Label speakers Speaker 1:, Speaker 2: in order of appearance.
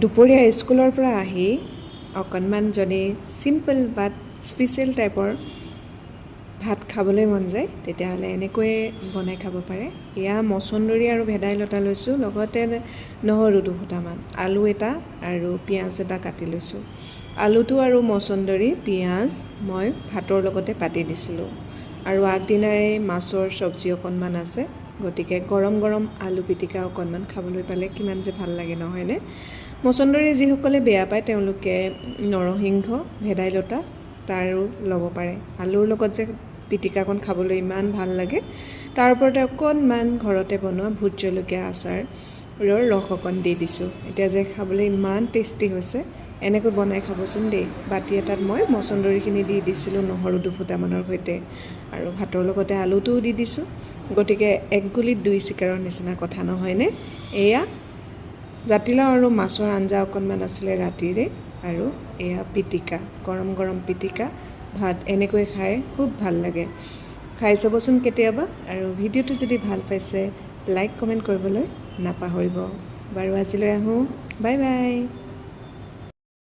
Speaker 1: দুপৰীয়া স্কুলৰ পৰা আহি অকণমান যদি চিম্পল বাট স্পেচিয়েল টাইপৰ ভাত খাবলৈ মন যায় তেতিয়াহ'লে এনেকৈয়ে বনাই খাব পাৰে। এয়া মচন্দৰী আৰু ভেদাইলতা লৈছোঁ, লগতে নহৰু দুফুটামান, আলু এটা আৰু পিঁয়াজ এটা কাটি লৈছোঁ। আলুটো আৰু মচন্দৰী পিঁয়াজ মই ভাতৰ লগতে পাতি দিছিলোঁ আৰু আগদিনাৰে মাছৰ চব্জি অকণমান আছে, গতিকে গৰম গৰম আলু পিটিকা অকণমান খাবলৈ পালে কিমান যে ভাল লাগে নহয়নে। মচন্দৰী যিসকলে বেয়া পায় তেওঁলোকে নৰসিংহ ভেদাইলতা তাৰো ল'ব পাৰে। আলুৰ লগত যে পিটিকাকণ খাবলৈ ইমান ভাল লাগে, তাৰ ওপৰতে অকণমান ঘৰতে বনোৱা ভোট জলকীয়া আচাৰৰ ৰস অকণ দি দিছোঁ। এতিয়া যে খাবলৈ ইমান টেষ্টি হৈছে, এনেকৈ বনাই খাবচোন দেই। বাতি এটাত মই মচন্দৰীখিনি দি দিছিলোঁ নহৰু দুফুটামানৰ সৈতে, আৰু ভাতৰ লগতে আলুটোও দি দিছোঁ। গতিকে এক গুলিত দুই চিকাৰৰ নিচিনা কথা নহয়নে। এয়া জাতিলাও আৰু মাছৰ আঞ্জা অকণমান আছিলে ৰাতিৰে, আৰু এয়া পিটিকা, গৰম গৰম পিটিকা ভাত, এনেকৈ খাই খুব ভাল লাগে। খাই চাবচোন কেতিয়াবা, আৰু ভিডিঅ'টো যদি ভাল পাইছে লাইক কমেণ্ট কৰিবলৈ নাপাহৰিব। বাৰু আজিলৈ আহোঁ, বাই বাই।